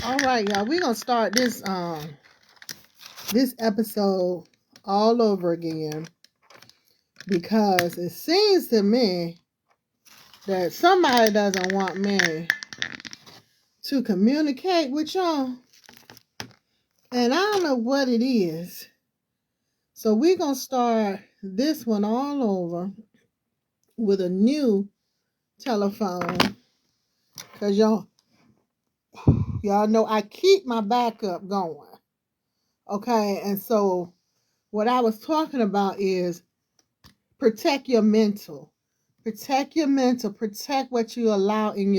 All right, y'all. We're gonna start this episode all over again because it seems to me that somebody doesn't want me to communicate with y'all, and I don't know what it is. So we're gonna start this one all over with a new telephone because y'all know I keep my backup going. Okay, and so what I was talking about is protect your mental. Protect your mental. Protect what you allow in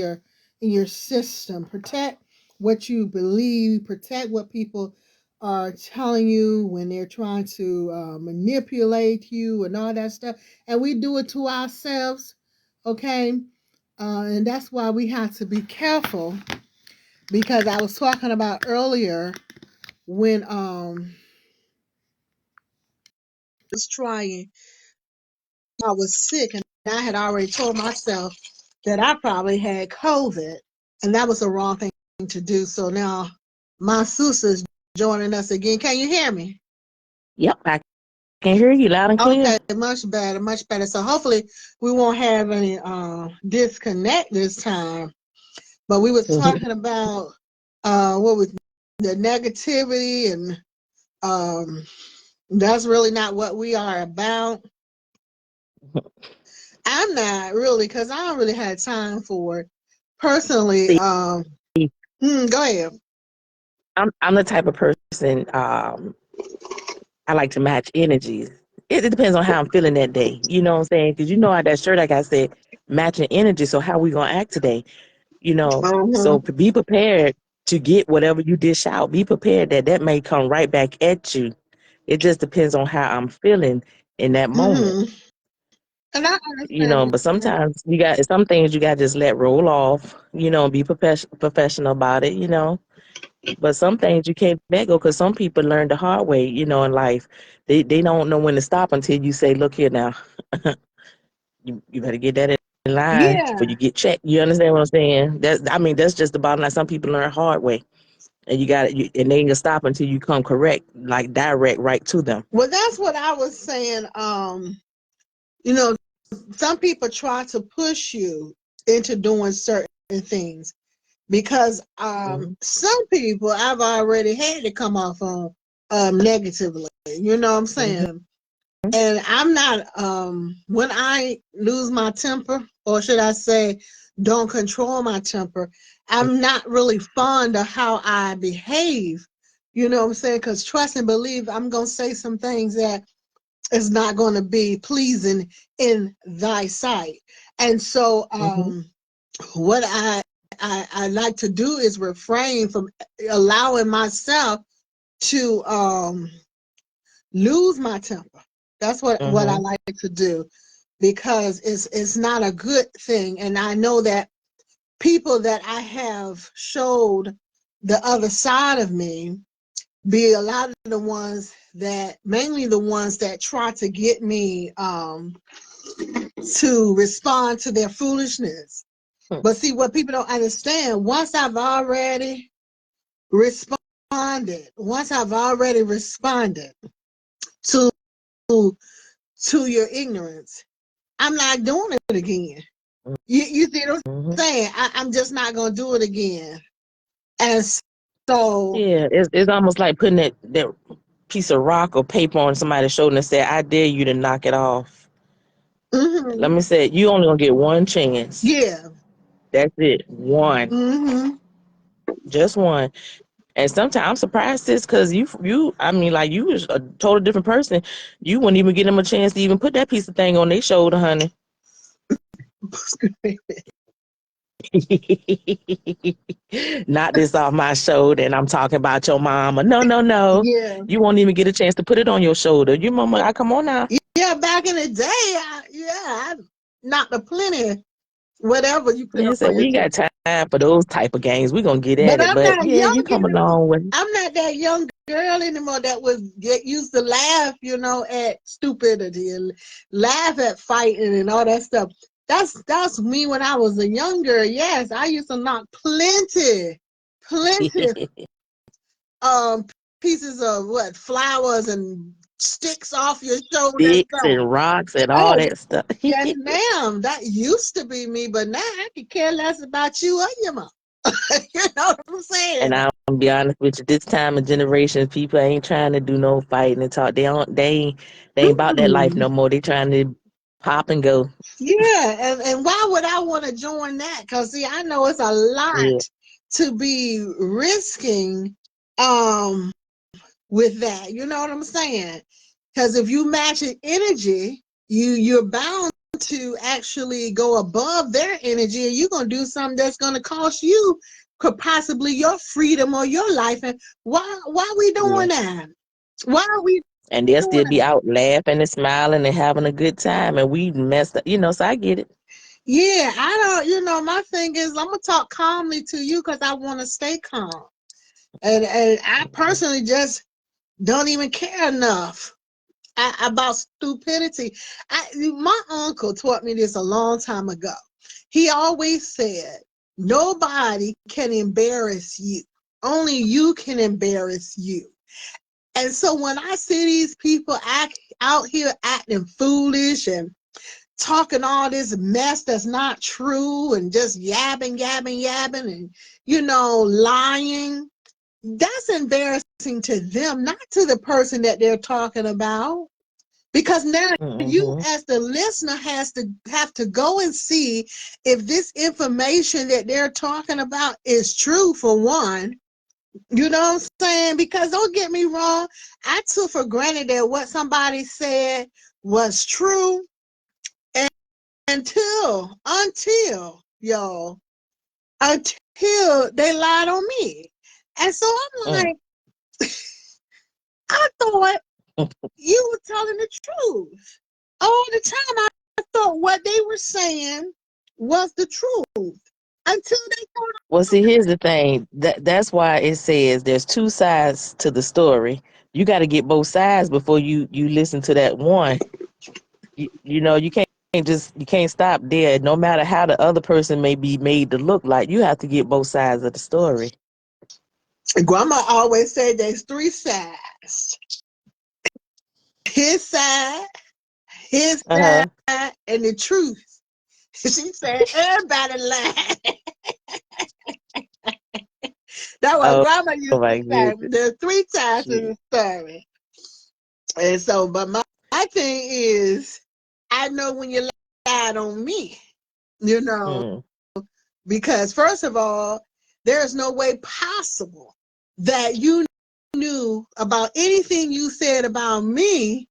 your system. Protect what you believe. Protect what people are telling you when they're trying to manipulate you and all that stuff. And we do it to ourselves, okay? And that's why we have to be careful. Because I was talking about earlier when was trying, I was sick, and I had already told myself that I probably had COVID, and that was the wrong thing to do. So now my sister's joining us again. Can you hear me? Yep, I can hear you loud and clear. Okay, much better, much better. So hopefully we won't have any disconnect this time. But we was talking about what was the negativity, and that's really not what we are about. I'm not really, because I don't really have time for it. Personally, See, go ahead. I'm the type of person, I like to match energies. It depends on how I'm feeling that day. You know what I'm saying? Because you know how that shirt, like I said, matching energy. So how we gonna act today? So Uh-huh. be prepared to get whatever you dish out. Be prepared that may come right back at you. It just depends on how I'm feeling in that moment. Mm-hmm. And I understand what But you're saying. sometimes you got some things you got to just let roll off. Be professional about it. But some things you can't let go because some people learn the hard way. In life, they don't know when to stop until you say, "Look here now, you better get that in line before Yeah. you get checked." You understand what I'm saying? That's just the bottom line. Some people learn hard way, and and they ain't gonna stop until you come correct, like direct right to them. Well, that's what I was saying. You know, some people try to push you into doing certain things because Hmm. some people I've already had to come off on negatively. You know what I'm Hmm. saying? And I'm not when I lose my temper, or should I say don't control my temper, I'm not really fond of how I behave. You know what I'm saying? Because trust and believe, I'm gonna say some things that is not gonna be pleasing in thy sight. And so Hmm. what I like to do is refrain from allowing myself to lose my temper. That's what I Hmm. like to do because it's not a good thing. And I know that people that I have showed the other side of me, be a lot of the ones that, mainly the ones that try to get me to respond to their foolishness. But see, what people don't understand, once I've already responded to to your ignorance, I'm not doing it again. You see what I'm Hmm. saying? I'm just not gonna do it again. And so, Yeah, it's almost like putting that piece of rock or paper on somebody's shoulder and say, "I dare you to knock it off." Let mm-hmm, me say, you only gonna get one chance. yeah, That's it, one, mm-hmm, just one. And sometimes I'm surprised this because I mean, like you was a total different person. You wouldn't even give them a chance to even put that piece of thing on their shoulder, honey. Not this off my shoulder, and I'm talking about your mama. No, no, no. yeah, You won't even get a chance to put it on your shoulder. Your mama, come on now. yeah. Back in the day, I knocked a plenty whatever you put Yeah, on said we your ain't shoulder. got time for those type of games. We gonna get But at it. I'm But not yeah, young you come anymore. along with I'm not that young girl anymore that was get used to laugh, at stupidity and laugh at fighting and all that stuff. That's me when I was a young girl. Yes, I used to knock plenty um pieces of what flowers and sticks off your shoulder and Sticks stuff. and rocks and all Oh, that stuff. yes, ma'am. That used to be me, but now I could care less about you or your mom. You know what I'm And saying? I'll be honest with you, this time of generation, people ain't trying to do no fighting and talk. They ain't about that life Mm. no more. They trying to pop and go. Yeah, and why would I want to join that? Because see, I know it's a Yeah. lot to be risking um with that. You know what I'm saying? Because if you match an energy, you're bound to actually go above their energy, and you're gonna do something that's gonna cost you could possibly your freedom or your life. And why are we Yeah. doing that? Why are we And they'll doing still be that? out laughing and smiling and having a good time. And we messed up, so I get it. Yeah, I don't, my thing is I'm gonna talk calmly to you because I want to stay calm. And I personally just don't even care enough about stupidity. My uncle taught me this a long time ago. He always said, nobody can embarrass you. Only you can embarrass you. And so when I see these people out here acting foolish and talking all this mess that's not true and just yabbing and lying, that's embarrassing to them, not to the person that they're talking about. Because now you Hmm. as the listener have to go and see if this information that they're talking about is true, for one. You know what I'm saying? Because don't get me wrong, I took for granted that what somebody said was true until y'all, until they lied on me. And so I'm Mm. like, I thought you were telling the truth. All the time I thought what they were saying was the truth. Until they Well, see, here's the thing. That's why it says there's two sides to the story. You got to get both sides before you listen to that one. You can't stop there. No matter how the other person may be made to look like, you have to get both sides of the story. Grandma always said there's three sides. His side, his Uh side, huh. and the truth. She said everybody lied. That's what Oh, grandma oh used to my say. goodness. There's three sides to Shit. the story. And so, but my thing is, I know when you lied on me, you know, Mm, because first of all, there's no way possible that you knew about anything you said about me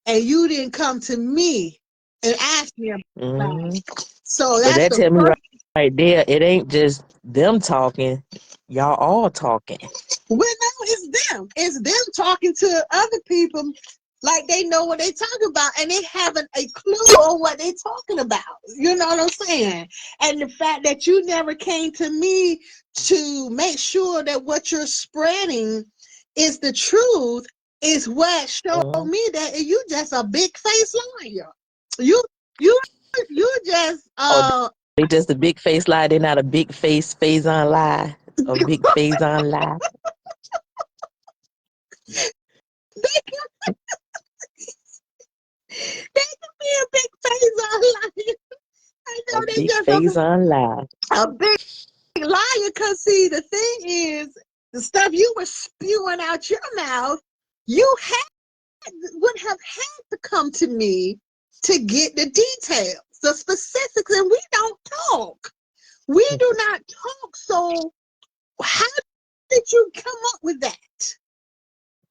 and you didn't come to me and ask me about mm. it. So So that's that the tell me first. right there, it ain't just them talking. Y'all all talking. Well, no, it's them. It's them talking to other people like they know what they talking about and they haven't a clue on what they talking about. You know what I'm saying? And the fact that you never came to me to make sure that what you're spreading is the truth is what showed Mm. me that you just a big face liar. You you you just Oh, they just a big face lie. They're not a big face on lie. A big face on lie. they can be a big face liar. I know A they big just face on lie. a big liar. Cause see, the thing is, the stuff you were spewing out your mouth, you would have had to come to me to get the details, the specifics, and we don't talk. We do not talk. So how did you come up with that?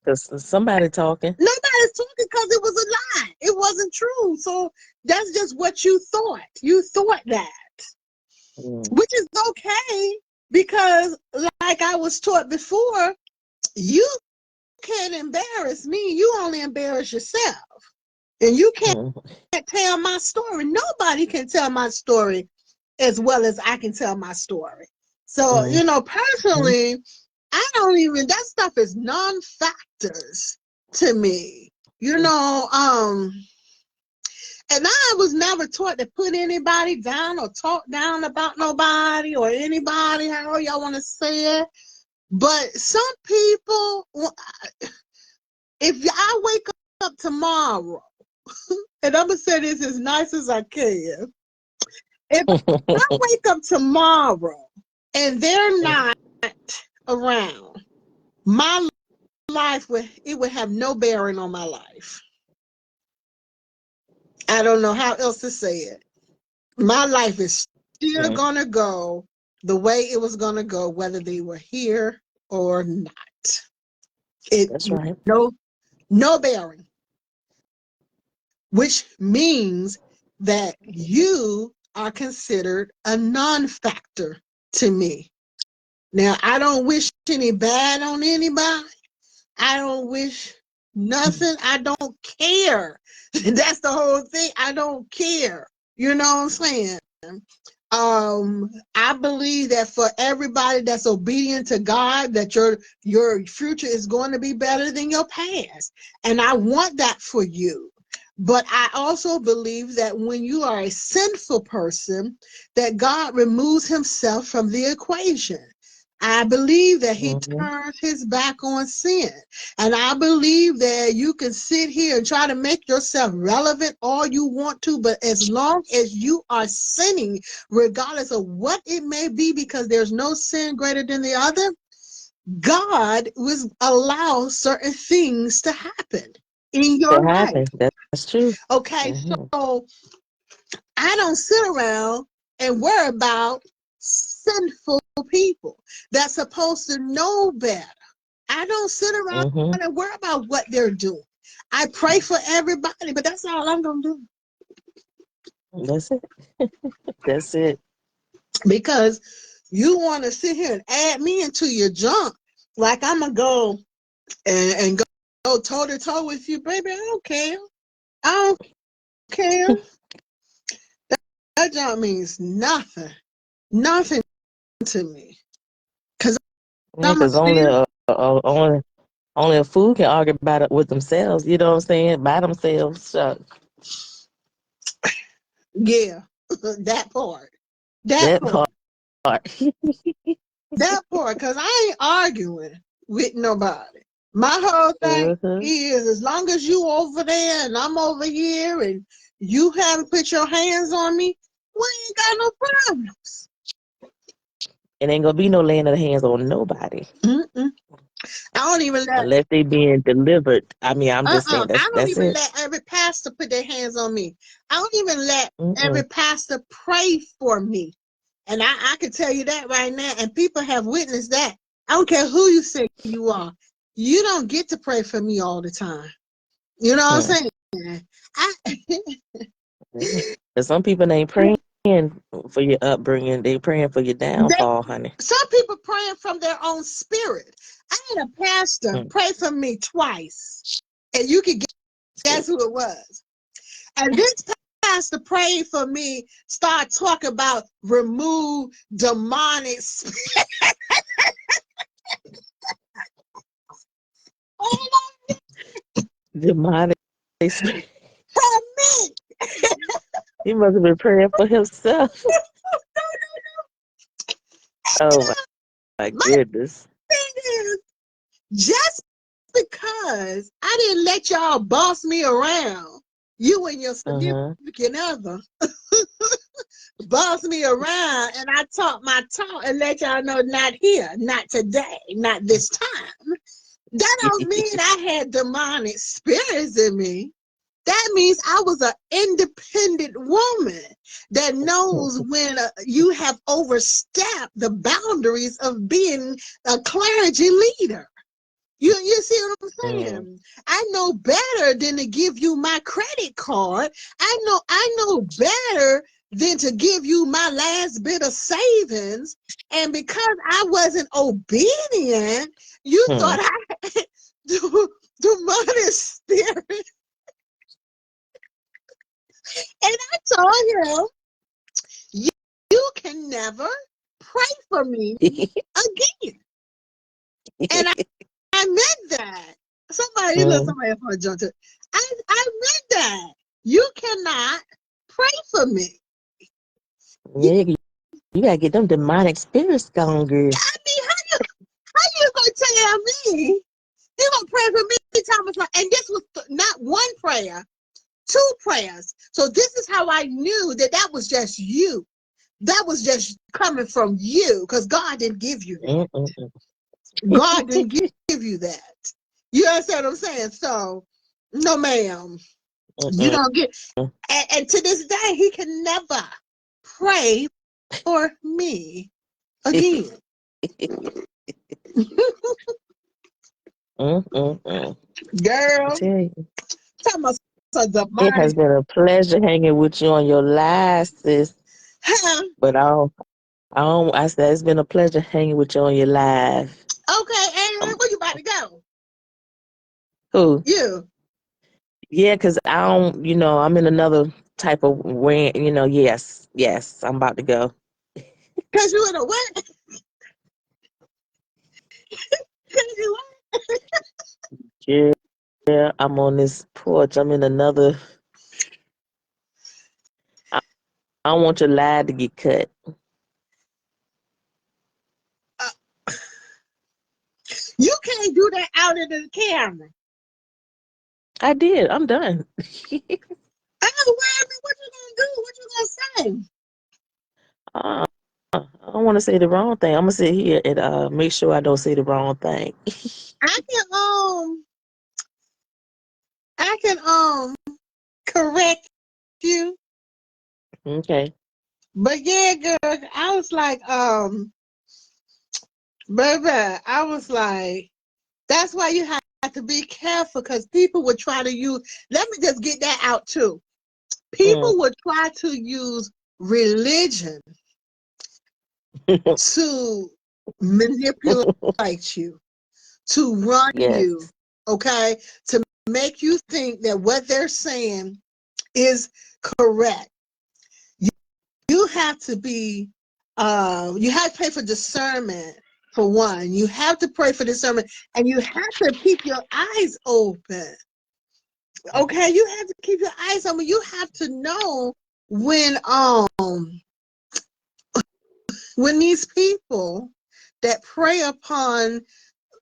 Cause somebody talking. Nobody's talking because it was a lie. It wasn't true. So that's just what you thought. You thought that, Mm, which is okay because, like I was taught before, you can't embarrass me. You only embarrass yourself. And you can't mm, tell my story. Nobody can tell my story as well as I can tell my story. So, mm, mm, personally, I don't even, that stuff is non-factors to me. And I was never taught to put anybody down or talk down about nobody or anybody, however y'all want to say it. But some people, if I wake up tomorrow, and I'm going to say this as nice as I can, if I wake up tomorrow and they're not around, my life would have no bearing on my life. I don't know how else to say it. My life is still gonna go the way it was gonna go, whether they were here or not. That's right. No bearing, which means that you are considered a non-factor to me. Now, I don't wish any bad on anybody. I don't wish nothing. I don't care. That's the whole thing. I don't care. You know what I'm saying? I believe that for everybody that's obedient to God, that your future is going to be better than your past. And I want that for you. But I also believe that when you are a sinful person, that God removes himself from the equation. I believe that he turns his back on sin. And I believe that you can sit here and try to make yourself relevant all you want to, but as long as you are sinning, regardless of what it may be, because there's no sin greater than the other, God will allow certain things to happen in your life. That's true. Okay, so I don't sit around and worry about sinful people that's supposed to know better. I don't sit around and worry about what they're doing. I pray for everybody, but that's all I'm going to do. That's it. That's it. Because you want to sit here and add me into your junk like I'm going to go and go toe to toe with you, baby. I don't care. I don't care. That junk means nothing. Nothing to me. Because only a fool can argue about it with themselves. You know what I'm saying? By themselves. Yeah, that part. That part. That part, because I ain't arguing with nobody. My whole thing is, as long as you over there and I'm over here and you haven't put your hands on me, we ain't got no problems. It ain't gonna be no laying of the hands on nobody. I don't even let, unless they being delivered. I mean, I'm just saying I don't even it. let every pastor put their hands on me. I don't even let every pastor pray for me. And I can tell you that right now, and people have witnessed that. I don't care who you say you are. You don't get to pray for me all the time. You know what I'm saying? Some people ain't praying for your upbringing. They praying for your downfall, honey. Some people praying from their own spirit. I had a pastor pray for me twice. And you can guess who it was. And this pastor prayed for me, start talking about remove demonic spirit. Demonic spirit. For me. He must have been praying for himself. Oh my goodness. Thing is, just because I didn't let y'all boss me around, you and your significant other boss me around, and I talk my talk and let y'all know not here, not today, not this time. That don't mean I had demonic spirits in me. That means I was an independent woman that knows when you have overstepped the boundaries of being a clergy leader. You see what I'm saying? I know better than to give you my credit card. I know better than to give you my last bit of savings. And because I wasn't obedient, you thought I had demonic spirit. And I told him, you can never pray for me again. And I meant that. Somebody else want to jump to it. I meant that. You cannot pray for me. Yeah, you gotta get them demonic spirits gone, girl. I mean, how you me. You're going to pray for me, Thomas. And this was not one prayer, 2 prayers. So this is how I knew that that was just you. That was just coming from you, because God didn't give you that. God didn't give you that. You understand what I'm saying? So, no, ma'am. You don't get. And to this day, he can never pray for me again. Girl, I tell you, talking about some it demonic. has been a pleasure hanging with you on your live, sis. Huh? But I said it's been a pleasure hanging with you on your live. Okay, Aaron, where you about to go? Who? You. Yeah, because I don't, I'm in another type of way, yes, I'm about to go. Because you in a what? Because you what? Yeah, I'm on this porch. I'm in another. I don't want your live to get cut. You can't do that out of the camera. I did. I'm done. Oh, what you gonna do? What you gonna say? I don't want to say the wrong thing. I'm gonna sit here and make sure I don't say the wrong thing. I can correct you. Okay. But yeah, girl, I was like, baby, I was like, that's why you have to be careful, because people would try to use, let me just get that out too. People would try to use religion to manipulate you, to run you, okay? To make you think that what they're saying is correct. You have to be, you have to pray for discernment, for one. You have to pray for discernment, and you have to keep your eyes open. Okay, you have to keep your eyes open. You have to know when these people that prey upon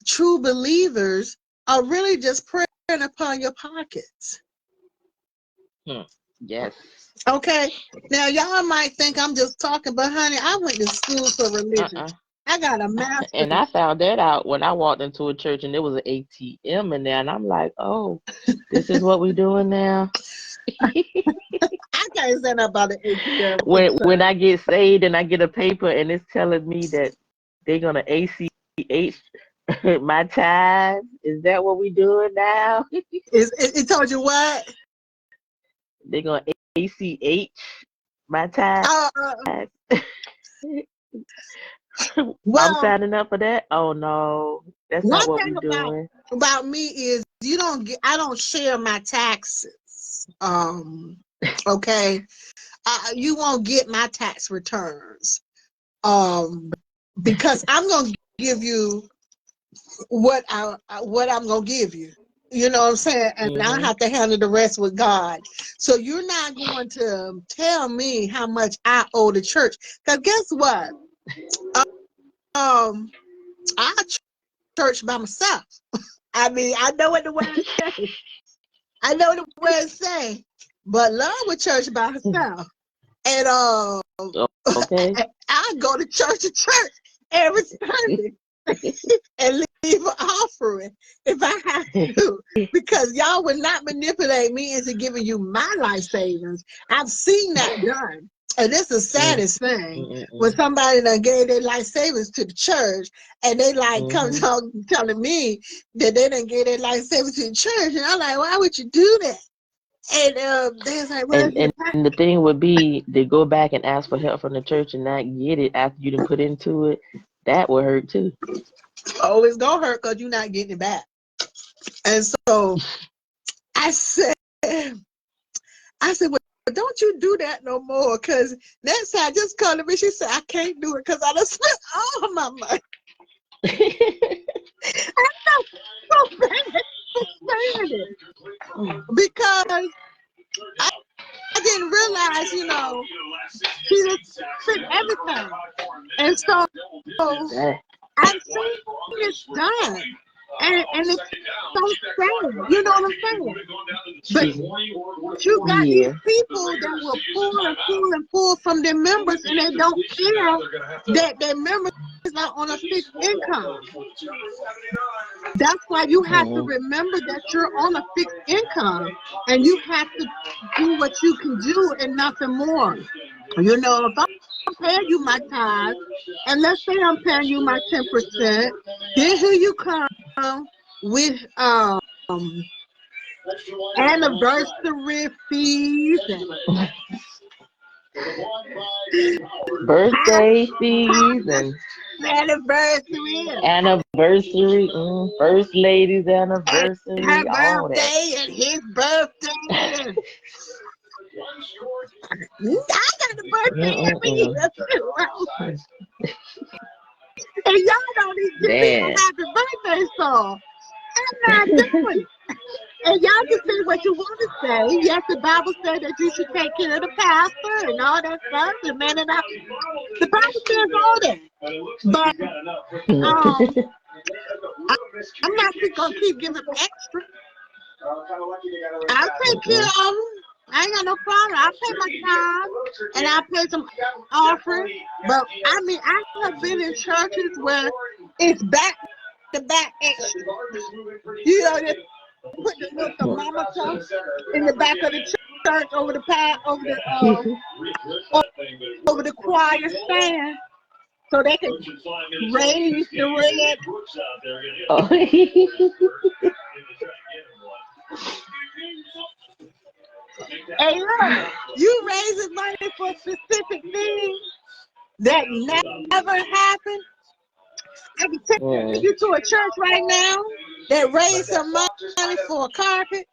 true believers are really just preying upon your pockets. Yes. Okay. Now y'all might think I'm just talking, but honey, I went to school for religion. I got a master's. And I found that out when I walked into a church and there was an ATM in there, and I'm like, oh, this is what we're doing now. I can't say nothing about the ATM. When I get saved and I get a paper and it's telling me that they're gonna ACH my tithe, is that what we doing now? It told you what? They're gonna ACH my tithe. Well, I'm signing up for that. Oh no, that's not what we're doing. About me is I don't share my taxes. Okay. You won't get my tax returns. Because I'm gonna give you what I'm gonna give you. You know what I'm saying? And I have to handle the rest with God. So you're not going to tell me how much I owe the church. Because guess what? I church by myself. I mean, I know what the word says. I know what the word say. But love with church by herself. And okay. I go to church every Sunday and leave an offering if I have to, because y'all would not manipulate me into giving you my life savings. I've seen that done. And it's the saddest thing when somebody done gave their life savings to the church and they like come telling me that they done gave their life savings to the church. And I'm like, why would you do that? And they're like, well, and the thing would be, they go back and ask for help from the church and not get it after you done put into it. That would hurt too. Oh, it's gonna hurt because you're not getting it back. And so I said, well, don't you do that no more, because next time just come to me. She said, I can't do it because I done spent all of my money. I'm so bad because I didn't realize, she just spent everything. And so I've seen this done. and it's so sad. You know what I'm saying? But you got these people that will pull and pull and pull from their members, and they don't care that their members are on a fixed income. That's why you have to remember that you're on a fixed income, and you have to do what you can do and nothing more. You know, if I'm paying you my tithe, and let's say I'm paying you my 10%, then here you come with anniversary fees and birthday fees and anniversary, first lady's and anniversary, her all that. birthday and his birthday. And I got a birthday every year too. And y'all don't even give me no happy birthday song. I'm not doing it. And y'all can say what you want to say. Yes, the Bible said that you should take care of the pastor and all that stuff. And man, and the Bible says all that. But I'm not just gonna keep giving them extra. I'll take care of them. I ain't got no problem. I'll pay my time and I'll pay some offering. But I mean, I have been in churches where it's back to back extra. You know, they put the little thermometer in the back of the church over the over the choir stand, so they can raise the red. Hey, look, you raising money for specific things that never happened. I can take you to a church right now that raised some money for a carpet.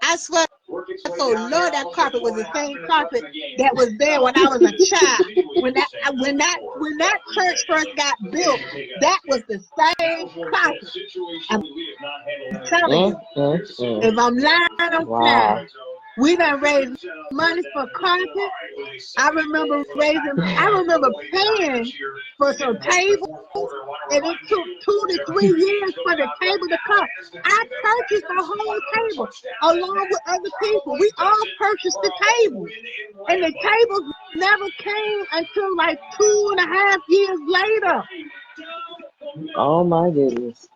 I swear, for Lord, that carpet was the same carpet that was there when I was a child. When that church first got built, that was the same carpet. I'm telling you, if I'm lying, I'm lying. We done raised money for carpet. I remember paying for some tables, and it took 2 to 3 years for the table to come. I purchased the whole table along with other people. We all purchased the table, and the tables never came until like 2.5 years later. Oh my goodness!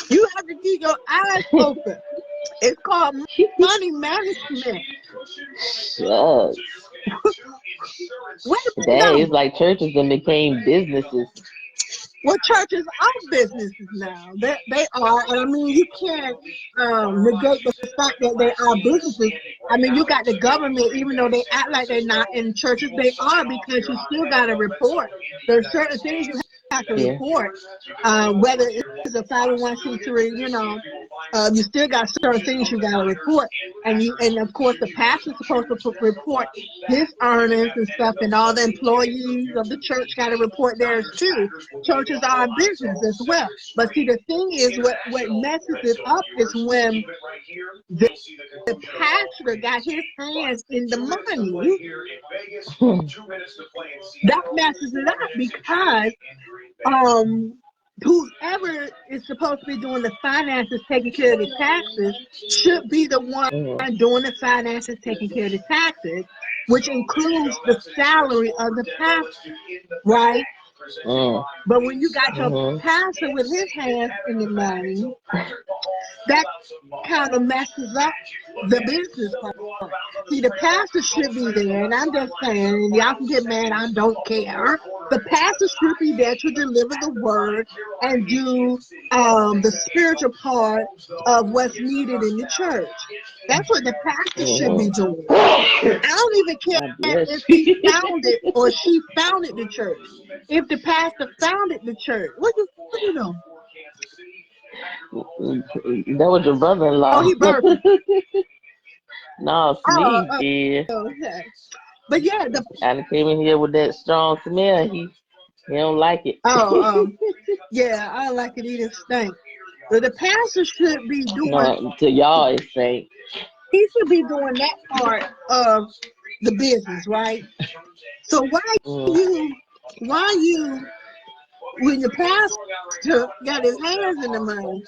You have to keep your eyes open. It's called money management. Shucks. Dang, it's like churches that became businesses. Well, churches are businesses now. They are, and I mean, you can't negate the fact that they are businesses. I mean, you got the government, even though they act like they're not in churches, they are, because you still got to report. There's certain things you have to report, whether it's a 501c3, you know, you still got certain things you got to report, and of course the pastor's supposed to report his earnings and stuff, and all the employees of the church got to report theirs too. Churches are a business as well, but see, the thing is, what messes it up is when the pastor got his hands in the money. That messes it up, because whoever is supposed to be doing the finances, taking care of the taxes, should be the one doing the finances, taking care of the taxes, which includes the salary of the pastor, right? But when you got your pastor with his hands in the money, that kind of messes up the business part. See, the pastor should be there, and I'm just saying, and y'all can get mad, I don't care. The pastor should be there to deliver the word and do the spiritual part of what's needed in the church. That's what the pastor should be doing. I don't even care if he founded or she founded the church. If the pastor founded the church, what you know? That was your brother-in-law. Oh, he burped. No, Smee did. Okay. But yeah, I came in here with that strong smell. He don't like it. Yeah, I don't like it either. Stink. But the pastor should be doing. No, to y'all it stink. He should be doing that part of the business, right? So why you when your pastor got his hands in the money,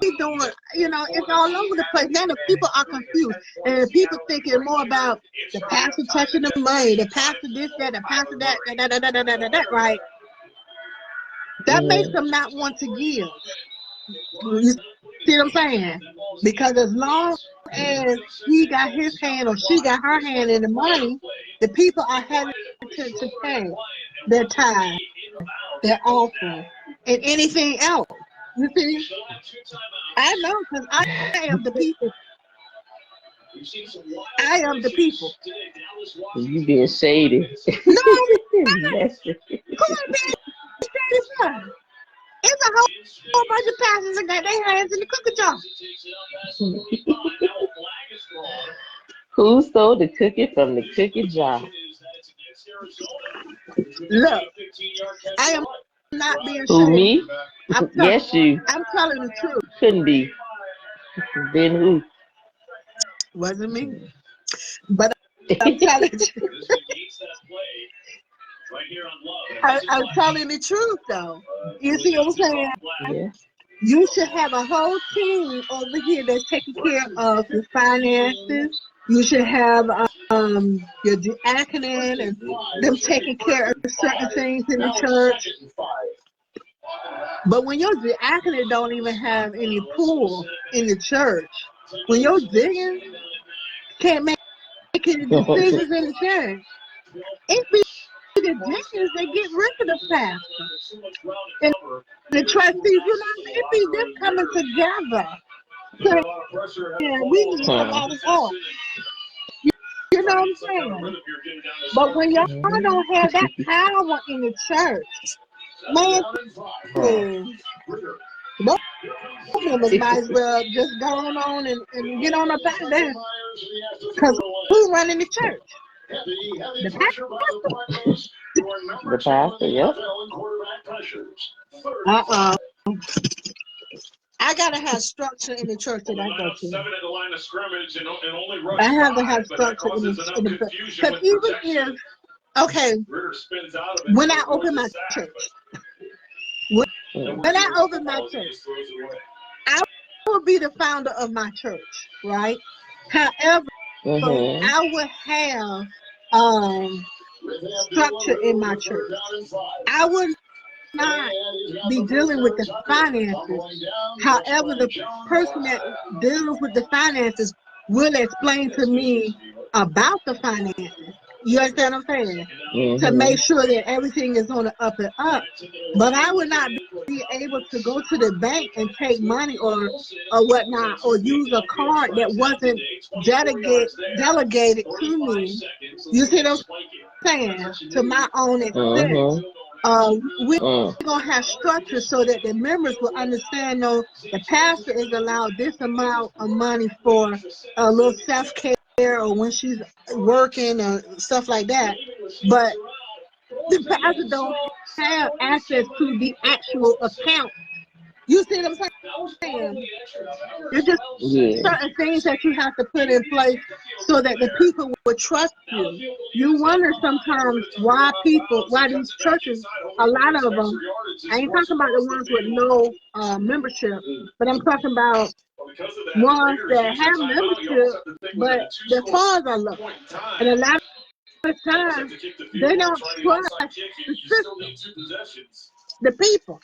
he's doing, it's all over the place. Now the people are confused, and the people thinking more about the pastor touching the money, the pastor this, that, the pastor that, right? That makes them not want to give. You see what I'm saying? Because as long as he got his hand or she got her hand in the money, the people are having to pay their tithe, their offering, and anything else. You see? I know, because I am the people. I am the people. You being shady. No, it's a whole bunch of pastors that got their hands in the cookie jar. Who stole the cookie from the cookie jar? Look, I am not being Who, shady. me? Yes, you. I'm telling the truth. Couldn't be. Then who? Wasn't me. But I'm telling the truth. I'm telling the truth, though. You see what I'm saying? Yeah. You should have a whole team over here that's taking care of your finances. You should have your diaconate and them taking care of certain things in the church. But when your diaconate don't even have any pull in the church, when your deacon can't make any decisions in the church, it be the deacons that get rid of the pastor. And the trustees, it be them coming together. Yeah, we need somebody else. You know what I'm saying? But when y'all don't have that power in the church, man, most members might as well just go on and get on up out of there. Because who's running the church? The pastor. The pastor, yep. I gotta have structure in the church that I go to. I have to have structure in the church. Because even if, okay, when I open my church, when I open my church, I will be the founder of my church, right? However, I would have structure in my church. I would not be dealing with the finances. However, the person that deals with the finances will explain to me about the finances. You understand what I'm saying? To make sure that everything is on the up and up. But I would not be able to go to the bank and take money or whatnot, or use a card that wasn't delegated to me. You see what I'm saying? To my own extent. We're going to have structure so that the members will understand, the pastor is allowed this amount of money for a little self-care or when she's working or stuff like that. But the pastor don't have access to the actual account. You see what I'm saying? It's just certain things that you have to put in place so that the people will trust you. You wonder sometimes why these churches, a lot of them, I ain't talking about the ones with no membership, but I'm talking about ones that have membership, but their funds are low. And a lot of times, they don't trust the system, the people.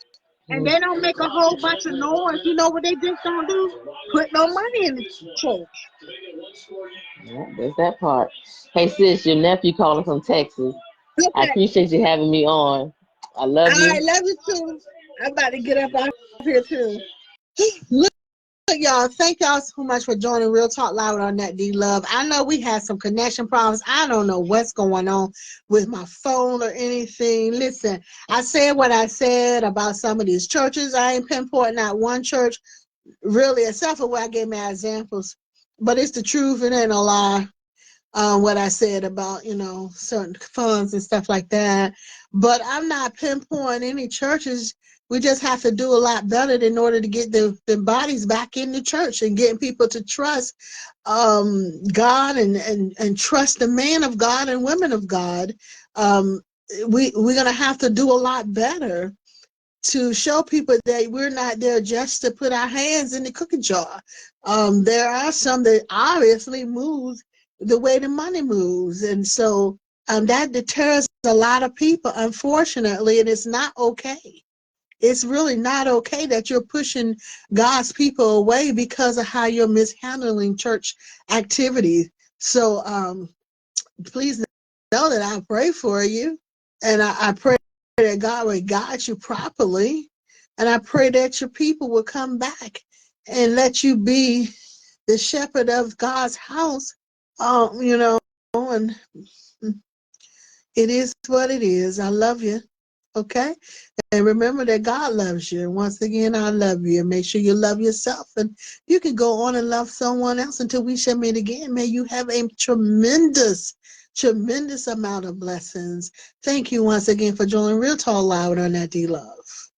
And they don't make a whole bunch of noise. You know what they just don't do? Put no money in the church. Yeah, there's that part. Hey sis, your nephew calling from Texas. Okay. I appreciate you having me on. I love you. I love you too. I'm about to get up out here too. Look, y'all, thank y'all so much for joining Real Talk Live on That D Love. I know we had some connection problems. I don't know what's going on with my phone or anything. Listen, I said what I said about some of these churches. I ain't pinpointing out one church, really, except for where I gave my examples. But it's the truth. It ain't a lie. What I said about, certain funds and stuff like that. But I'm not pinpointing any churches. We just have to do a lot better in order to get the bodies back in the church and getting people to trust God and trust the man of God and women of God. we're going to have to do a lot better to show people that we're not there just to put our hands in the cookie jar. There are some that obviously move the way the money moves. And so that deters a lot of people, unfortunately, and it's not okay. It's really not okay that you're pushing God's people away because of how you're mishandling church activities. So please know that I pray for you, and I pray that God will guide you properly, and I pray that your people will come back and let you be the shepherd of God's house. You know, and it is what it is. I love you. Okay? And remember that God loves you. And once again, I love you. And make sure you love yourself. And you can go on and love someone else until we shall meet again. May you have a tremendous, tremendous amount of blessings. Thank you once again for joining Real Talk Loud on that D Love.